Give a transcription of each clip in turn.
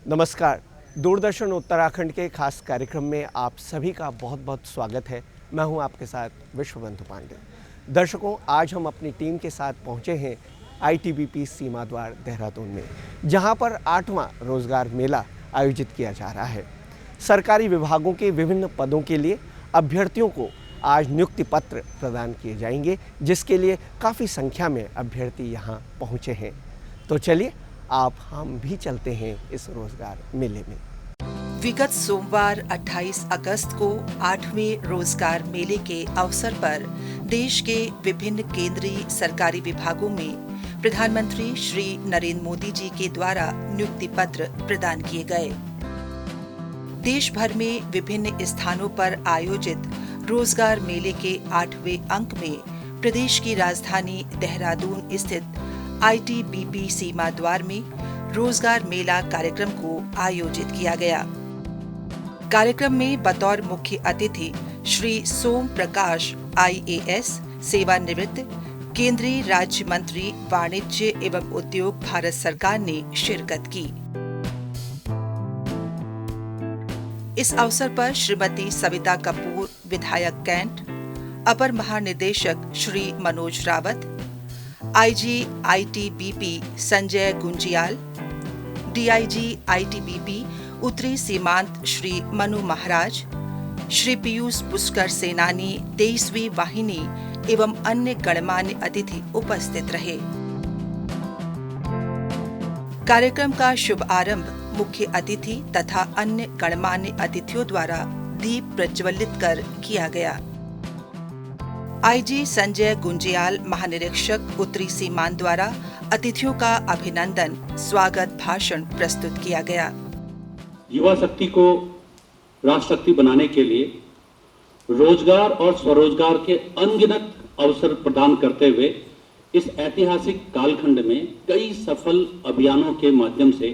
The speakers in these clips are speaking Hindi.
नमस्कार। दूरदर्शन उत्तराखंड के खास कार्यक्रम में आप सभी का बहुत बहुत स्वागत है। मैं हूं आपके साथ विश्वबंधु पांडे। दर्शकों, आज हम अपनी टीम के साथ पहुंचे हैं आईटीबीपी सीमा द्वार देहरादून में, जहां पर 8वां रोजगार मेला आयोजित किया जा रहा है। सरकारी विभागों के विभिन्न पदों के लिए अभ्यर्थियों को आज नियुक्ति पत्र प्रदान किए जाएंगे, जिसके लिए काफ़ी संख्या में अभ्यर्थी यहां पहुंचे हैं। तो चलिए हम भी चलते हैं इस रोजगार मेले में। विगत सोमवार 28 अगस्त को 8वें रोजगार मेले के अवसर पर देश के विभिन्न केंद्रीय सरकारी विभागों में प्रधानमंत्री श्री नरेंद्र मोदी जी के द्वारा नियुक्ति पत्र प्रदान किए गए। देश भर में विभिन्न स्थानों पर आयोजित रोजगार मेले के 8वें अंक में प्रदेश की राजधानी देहरादून स्थित आईटीबीपी सीमा द्वार में रोजगार मेला कार्यक्रम को आयोजित किया गया। कार्यक्रम में बतौर मुख्य अतिथि श्री सोम प्रकाश आईएएस सेवानिवृत्त केंद्रीय राज्य मंत्री वाणिज्य एवं उद्योग भारत सरकार ने शिरकत की। इस अवसर पर श्रीमती सविता कपूर विधायक कैंट, अपर महानिदेशक Shri Manoj Rawat, IG ITBP Sanjay Gunjyal, DIG ITBP उत्तरी सीमांत श्री मनु महाराज, श्री पीयूष पुष्कर सेनानी 23वीं वाहिनी एवं अन्य गणमान्य अतिथि उपस्थित रहे। कार्यक्रम का शुभारंभ मुख्य अतिथि तथा अन्य गणमान्य अतिथियों द्वारा दीप प्रज्वलित कर किया गया। आईजी संजय गुंजियाल महानिरीक्षक उत्तरी सीमांत द्वारा अतिथियों का अभिनंदन स्वागत भाषण प्रस्तुत किया गया। युवा शक्ति को राष्ट्र शक्ति बनाने के लिए रोजगार और स्वरोजगार के अनगिनत अवसर प्रदान करते हुए इस ऐतिहासिक कालखंड में कई सफल अभियानों के माध्यम से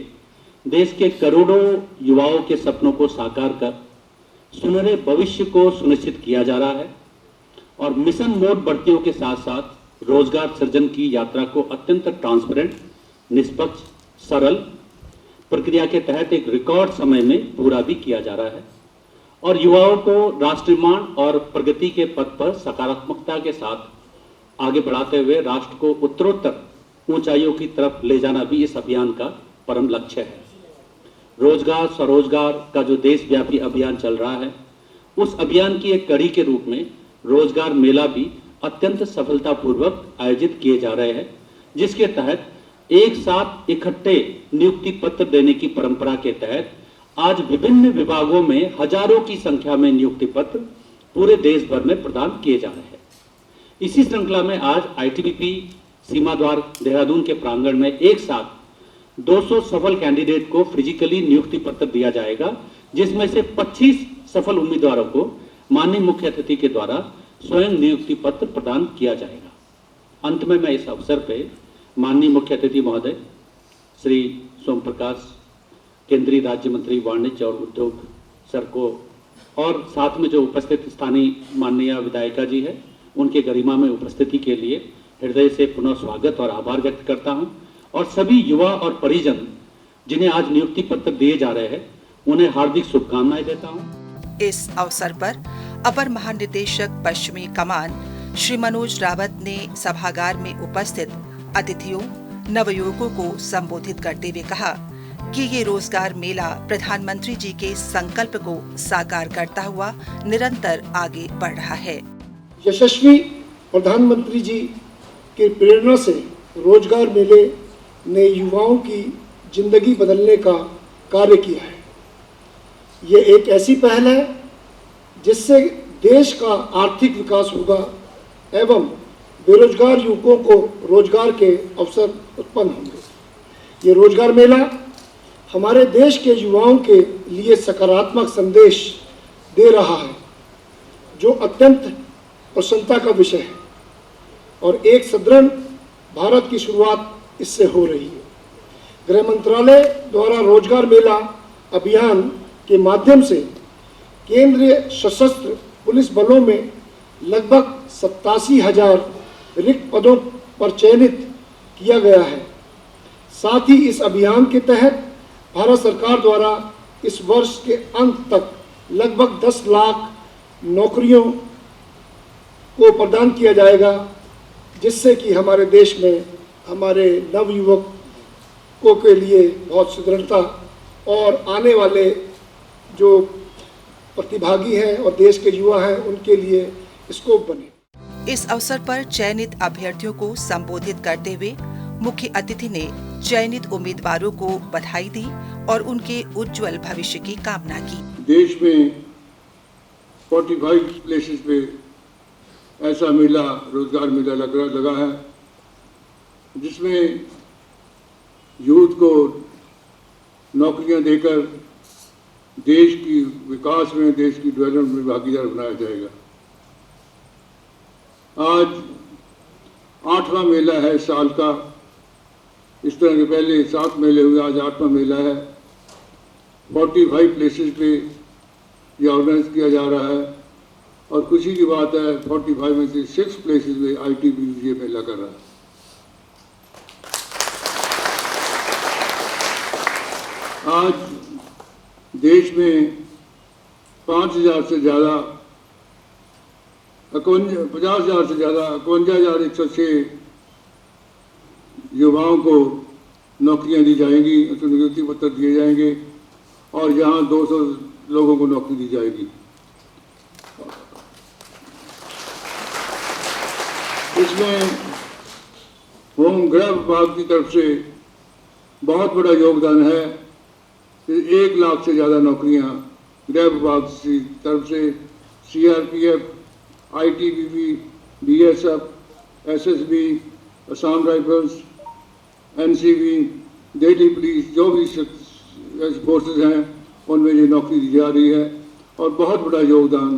देश के करोड़ों युवाओं के सपनों को साकार कर सुनहरे भविष्य को सुनिश्चित किया जा रहा है और मिशन मोड भर्तियों के साथ साथ रोजगार सृजन की यात्रा को अत्यंत ट्रांसपेरेंट, निष्पक्ष, सरल प्रक्रिया के तहत एक रिकॉर्ड समय में पूरा भी किया जा रहा है और युवाओं को राष्ट्र निर्माण और प्रगति के पथ पर सकारात्मकता के साथ आगे बढ़ाते हुए राष्ट्र को उत्तरोत्तर ऊंचाइयों की तरफ ले जाना भी इस अभियान का परम लक्ष्य है। रोजगार स्वरोजगार का जो देशव्यापी अभियान चल रहा है, उस अभियान की एक कड़ी के रूप में रोजगार मेला भी अत्यंत सफलतापूर्वक आयोजित किए जा रहे हैं, जिसके तहत एक साथ इकट्ठे नियुक्ति पत्र देने की परंपरा के तहत आज विभिन्न विभागों में हजारों की संख्या में नियुक्ति पत्र पूरे देश भर में प्रदान किए जा रहे हैं। इसी श्रृंखला में आज आईटीबीपी सीमा द्वार देहरादून के प्रांगण में एक साथ 200 सफल कैंडिडेट को फिजिकली नियुक्ति पत्र दिया जाएगा, जिसमें से 25 सफल उम्मीदवारों को माननीय मुख्य अतिथि के द्वारा स्वयं नियुक्ति पत्र प्रदान किया जाएगा। अंत में मैं इस अवसर पर माननीय मुख्य अतिथि महोदय श्री सोम प्रकाश केंद्रीय राज्य मंत्री वाणिज्य और उद्योग सर को और साथ में जो उपस्थित स्थानीय माननीय विधायिका जी है, उनके गरिमा में उपस्थिति के लिए हृदय से पुनः स्वागत और आभार व्यक्त करता हूं और सभी युवा और परिजन जिन्हें आज नियुक्ति पत्र दिए जा रहे हैं, उन्हें हार्दिक शुभकामनाएं देता हूं। इस अवसर पर अपर महानिदेशक पश्चिमी कमान श्री मनोज रावत ने सभागार में उपस्थित अतिथियों नवयुवकों को संबोधित करते हुए कहा कि ये रोजगार मेला प्रधानमंत्री जी के संकल्प को साकार करता हुआ निरंतर आगे बढ़ रहा है। यशस्वी प्रधानमंत्री जी की प्रेरणा से रोजगार मेले ने युवाओं की जिंदगी बदलने का कार्य किया है। ये एक ऐसी पहल है जिससे देश का आर्थिक विकास होगा एवं बेरोजगार युवकों को रोजगार के अवसर उत्पन्न होंगे। ये रोजगार मेला हमारे देश के युवाओं के लिए सकारात्मक संदेश दे रहा है, जो अत्यंत प्रसन्नता का विषय है और एक सुदृढ़ भारत की शुरुआत इससे हो रही है। गृह मंत्रालय द्वारा रोजगार मेला अभियान के माध्यम से केंद्रीय सशस्त्र पुलिस बलों में लगभग 87,000 रिक्त पदों पर चयनित किया गया है। साथ ही इस अभियान के तहत भारत सरकार द्वारा इस वर्ष के अंत तक लगभग 10 लाख नौकरियों को प्रदान किया जाएगा, जिससे कि हमारे देश में हमारे नवयुवकों के लिए बहुत सुदृढ़ता और आने वाले जो प्रतिभागी हैं और देश के युवा हैं उनके लिए स्कोप बने। इस अवसर पर चयनित अभ्यर्थियों को संबोधित करते हुए मुख्य अतिथि ने चयनित उम्मीदवारों को बधाई दी और उनके उज्जवल भविष्य की कामना की। देश में 45 प्लेसेस पे ऐसा मेला, रोजगार मेला लगा है, जिसमें यूथ को नौकरियां देकर देश की विकास में, देश की डेवलपमेंट में भागीदार बनाया जाएगा। आज 8वां मेला है साल का। इस तरह के पहले 7 मेले हुए, आज 8वां मेला है। 45 प्लेसेस पे ये ऑर्गेनाइज किया जा रहा है और खुशी की बात है 45 में से 6 प्लेसेस में ITBP ये मेला कर रहा है। आज देश में 50,000 से ज़्यादा 50,000 से ज़्यादा 51,106 युवाओं को नौकरियां दी जाएंगी, नियुक्ति पत्र दिए जाएंगे और यहाँ 200 लोगों को नौकरी दी जाएगी। इसमें होम गृह विभाग की तरफ से बहुत बड़ा योगदान है। 1 लाख से ज़्यादा नौकरियां गृह विभाग की तरफ से CRPF, ITBP, BSF, SSB, Assam rifles, NCB, Delhi police, जो भी फोर्सेज हैं उनमें ये नौकरी दी जा रही है और बहुत बड़ा योगदान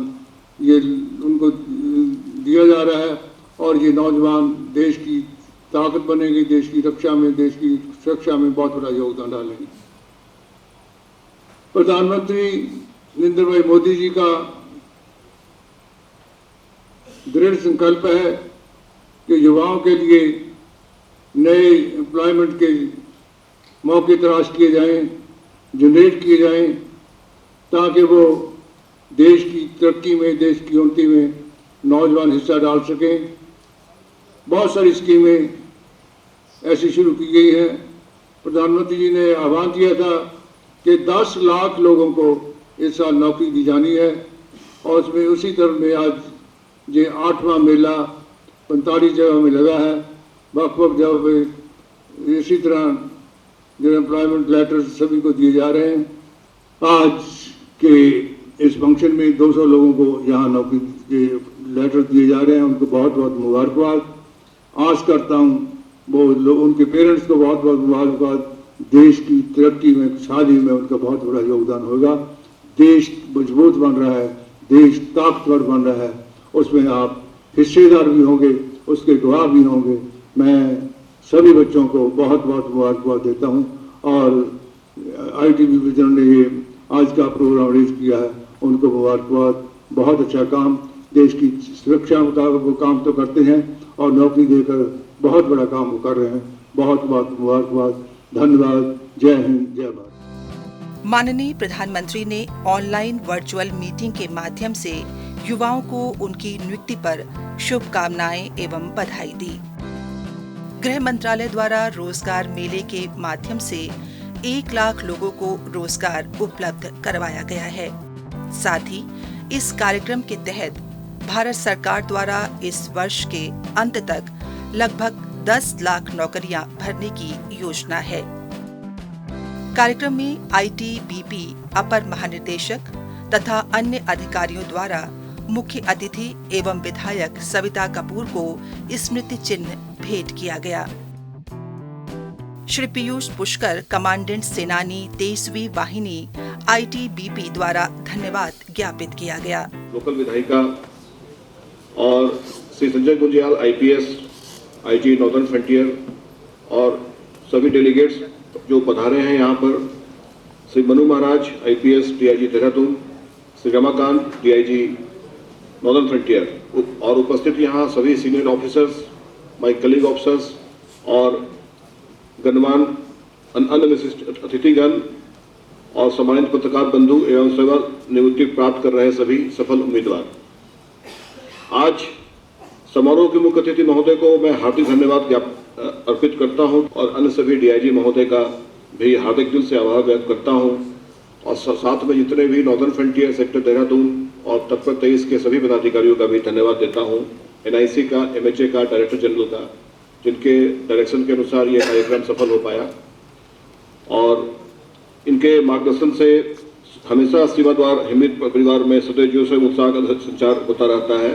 ये उनको दिया जा रहा है और ये नौजवान देश की ताकत बनेंगे, देश की रक्षा में, देश की सुरक्षा में बहुत बड़ा योगदान डालेंगे। प्रधानमंत्री नरेंद्र भाई मोदी जी का दृढ़ संकल्प है कि युवाओं के लिए नए एम्प्लॉयमेंट के मौके तलाश किए जाएं, जनरेट किए जाएं, ताकि वो देश की तरक्की में, देश की उन्नति में नौजवान हिस्सा डाल सकें। बहुत सारी स्कीमें ऐसी शुरू की गई हैं। प्रधानमंत्री जी ने आह्वान किया था कि 10 लाख लोगों को इस साल नौकरी दी जानी है और उसमें उसी तरह में आज ये 8वां मेला 45 जगह में लगा है। वक्त जगह पे इसी तरह जो एम्प्लॉयमेंट लेटर्स सभी को दिए जा रहे हैं। आज के इस फंक्शन में 200 लोगों को यहाँ नौकरी के लेटर दिए जा रहे हैं। उनको बहुत बहुत मुबारकबाद। आस करता हूँ वो उनके पेरेंट्स को बहुत बहुत मुबारकबाद। देश की तरक्की में, शादी में उनका बहुत बड़ा योगदान होगा। देश मजबूत बन रहा है, देश ताकतवर बन रहा है, उसमें आप हिस्सेदार भी होंगे, उसके गवाह भी होंगे। मैं सभी बच्चों को बहुत बहुत मुबारकबाद देता हूँ और ITBP ने ये आज का प्रोग्राम अरेंज किया है, उनको मुबारकबाद। बहुत अच्छा काम, देश की सुरक्षा का वो काम तो करते हैं और नौकरी देकर बहुत बड़ा काम वो कर रहे हैं। बहुत बहुत मुबारकबाद। धन्यवाद। जय हिंद, जय भारत। माननीय प्रधानमंत्री ने ऑनलाइन वर्चुअल मीटिंग के माध्यम से युवाओं को उनकी नियुक्ति पर शुभकामनाएं एवं बधाई दी। गृह मंत्रालय द्वारा रोजगार मेले के माध्यम से 1 लाख लोगों को रोजगार उपलब्ध करवाया गया है। साथ ही इस कार्यक्रम के तहत भारत सरकार द्वारा इस वर्ष के अंत तक लगभग 10 लाख नौकरियां भरने की योजना है। कार्यक्रम में ITBP अपर महानिदेशक तथा अन्य अधिकारियों द्वारा मुख्य अतिथि एवं विधायक सविता कपूर को स्मृति चिन्ह भेंट किया गया। श्री पीयूष पुष्कर, कमांडेंट सेनानी 23वीं वाहिनी ITBP द्वारा धन्यवाद ज्ञापित किया गया। लोकल विधायिका और Shri Sanjay Gunjyal IPS IG northern frontier और सभी डेलीगेट्स जो पधारे हैं यहाँ पर, Shri Manu Maharaj IPS DIG Dehradun, Shri Ramakant DIG northern frontier और उपस्थित यहाँ सभी senior officers, my colleague officers और गणमान्य अन्य विशिष्ट अतिथिगण और सम्मानित पत्रकार बंधु एवं सेवा निवृत्ति प्राप्त कर रहे सभी सफल उम्मीदवार। आज समारोह के मुख्य अतिथि महोदय को मैं हार्दिक धन्यवाद अर्पित करता हूं और अन्य सभी डीआईजी महोदय का भी हार्दिक दिल से आभार व्यक्त करता हूं और साथ में जितने भी नॉर्दर्न फ्रंटियर सेक्टर देहरादून और तत्पर 23 के सभी पदाधिकारियों का भी धन्यवाद देता हूं, एनआईसी का, एमएचए का, डायरेक्टर जनरल का, जिनके डायरेक्शन के अनुसार ये कार्यक्रम सफल हो पाया और इनके मार्गदर्शन से हमेशा सेवाद्वार हिमित परिवार में सदैव जो से उत्साह का संचार होता रहता है।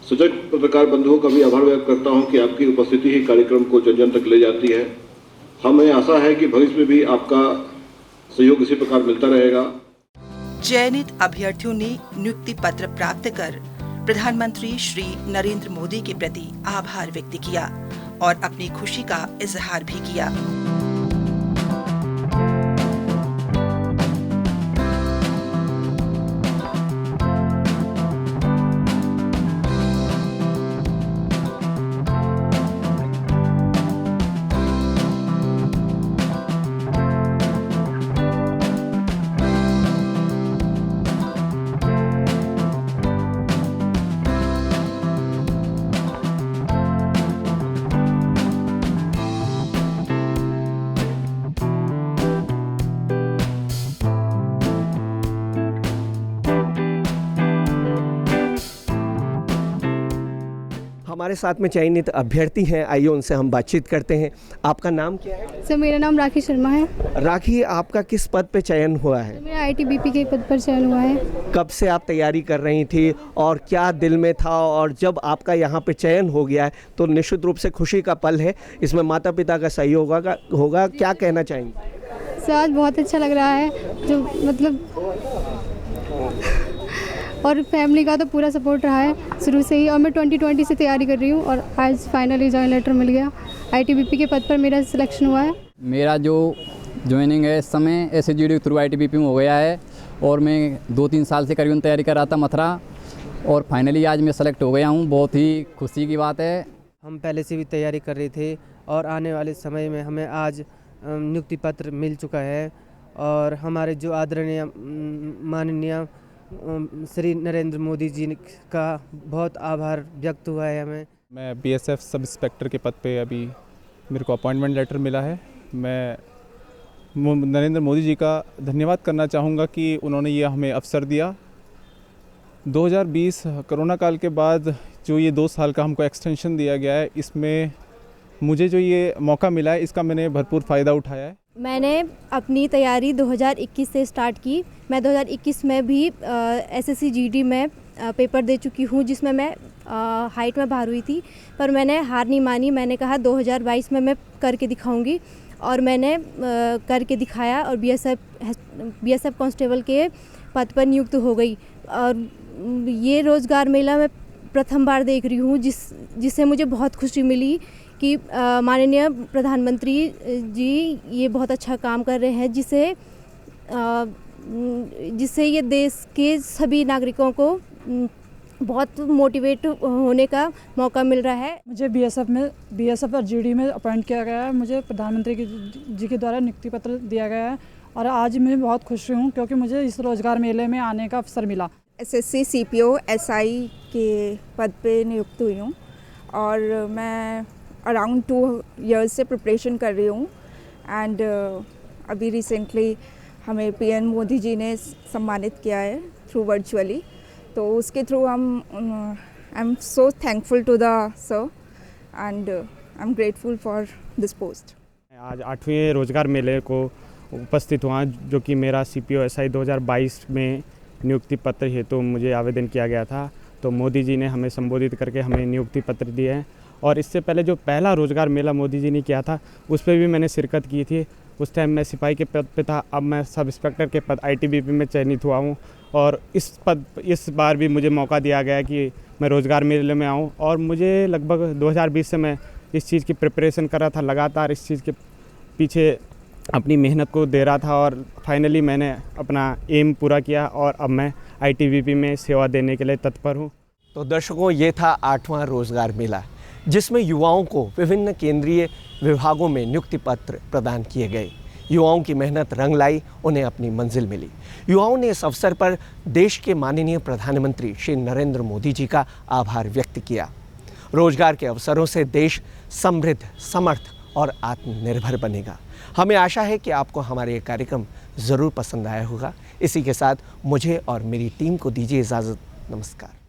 सजग पत्रकार बंधुओं का भी आभार व्यक्त करता हूं कि आपकी उपस्थिति ही कार्यक्रम को जन जन तक ले जाती है। हमें आशा है कि भविष्य में भी आपका सहयोग इसी प्रकार मिलता रहेगा। चयनित अभ्यर्थियों ने नियुक्ति पत्र प्राप्त कर प्रधानमंत्री श्री नरेंद्र मोदी के प्रति आभार व्यक्त किया और अपनी खुशी का इजहार भी किया। हमारे साथ में चयनित अभ्यर्थी हैं, आइए उनसे हम बातचीत करते हैं। आपका नाम क्या है? सर मेरा नाम राखी शर्मा है। राखी, आपका किस पद पे चयन हुआ है? मेरा आईटीबीपी के पद पर चयन हुआ है। कब से आप तैयारी कर रही थी और क्या दिल में था, और जब आपका यहाँ पे चयन हो गया है तो निश्चित रूप से खुशी का पल है, इसमें माता पिता का सहयोग होगा, क्या कहना चाहेंगे? सर आज बहुत अच्छा लग रहा है, जो मतलब और फैमिली का तो पूरा सपोर्ट रहा है शुरू से ही, और मैं 2020 से तैयारी कर रही हूँ और आज फाइनली जॉइन लेटर मिल गया। आईटीबीपी के पद पर मेरा सिलेक्शन हुआ है। मेरा जो ज्वाइनिंग है इस समय एसएसजी के थ्रू आईटीबीपी में हो गया है और मैं 2-3 साल से करीबन तैयारी कर रहा था मथुरा, और फाइनली आज मैं सेलेक्ट हो गया हूँ। बहुत ही खुशी की बात है। हम पहले से भी तैयारी कर रहे थे और आने वाले समय में हमें आज नियुक्ति पत्र मिल चुका है और हमारे जो आदरणीय माननीय श्री नरेंद्र मोदी जी का बहुत आभार व्यक्त हुआ है हमें। मैं बीएसएफ सब इंस्पेक्टर के पद पे अभी मेरे को अपॉइंटमेंट लेटर मिला है। मैं नरेंद्र मोदी जी का धन्यवाद करना चाहूँगा कि उन्होंने ये हमें अवसर दिया। 2020 कोरोना काल के बाद जो ये 2 साल का हमको एक्सटेंशन दिया गया है, इसमें मुझे जो ये मौका मिला है इसका मैंने भरपूर फ़ायदा उठाया है। मैंने अपनी तैयारी 2021 से स्टार्ट की। मैं 2021 में भी एसएससी जीडी में पेपर दे चुकी हूँ, जिसमें मैं हाइट में बाहर हुई थी, पर मैंने हार नहीं मानी। मैंने कहा 2022 में मैं करके दिखाऊंगी और मैंने करके दिखाया और बीएसएफ कांस्टेबल के पद पर नियुक्त हो गई। और ये रोज़गार मेला मैं प्रथम बार देख रही हूँ, जिससे मुझे बहुत खुशी मिली कि माननीय प्रधानमंत्री जी ये बहुत अच्छा काम कर रहे हैं, जिससे ये देश के सभी नागरिकों को बहुत मोटिवेट होने का मौका मिल रहा है। मुझे बीएसएफ और जीडी में अपॉइंट किया गया है। मुझे प्रधानमंत्री जी के द्वारा नियुक्ति पत्र दिया गया है और आज मैं बहुत खुश हूँ क्योंकि मुझे इस रोज़गार मेले में आने का अवसर मिला। एसएससी सीपीओ एसआई के पद पे नियुक्त हुई हूँ और मैं अराउंड 2 इयर्स से प्रिपरेशन कर रही हूँ एंड अभी रिसेंटली हमें पीएम मोदी जी ने सम्मानित किया है थ्रू वर्चुअली, तो उसके through I am so thankful to the sir and I am grateful for this post. आज 8वें रोज़गार मेले को उपस्थित हुआ, जो कि मेरा सीपीओ एसआई 2022 में नियुक्ति पत्र हेतु मुझे आवेदन किया गया था। तो मोदी जी ने हमें संबोधित करके हमें नियुक्ति पत्र दिए हैं और इससे पहले जो पहला रोज़गार मेला मोदी जी ने किया था उस पर भी मैंने शिरकत की थी। उस टाइम मैं सिपाही के पद पे था, अब मैं सब इंस्पेक्टर के पद आईटीबीपी में चयनित हुआ हूँ और इस बार भी मुझे मौका दिया गया कि मैं रोज़गार मेले में आऊँ। और मुझे लगभग 2020 से मैं इस चीज़ की प्रिपरेशन कर रहा था, लगातार इस चीज़ के पीछे अपनी मेहनत को दे रहा था और फाइनली मैंने अपना एम पूरा किया और अब मैं आईटीबीपी में सेवा देने के लिए तत्पर हूँ। तो दर्शकों, ये था 8वां रोज़गार मेला, जिसमें युवाओं को विभिन्न केंद्रीय विभागों में नियुक्ति पत्र प्रदान किए गए। युवाओं की मेहनत रंग लाई, उन्हें अपनी मंजिल मिली। युवाओं ने इस अवसर पर देश के माननीय प्रधानमंत्री श्री नरेंद्र मोदी जी का आभार व्यक्त किया। रोजगार के अवसरों से देश समृद्ध, समर्थ और आत्मनिर्भर बनेगा। हमें आशा है कि आपको हमारे ये कार्यक्रम ज़रूर पसंद आया होगा। इसी के साथ मुझे और मेरी टीम को दीजिए इजाज़त। नमस्कार।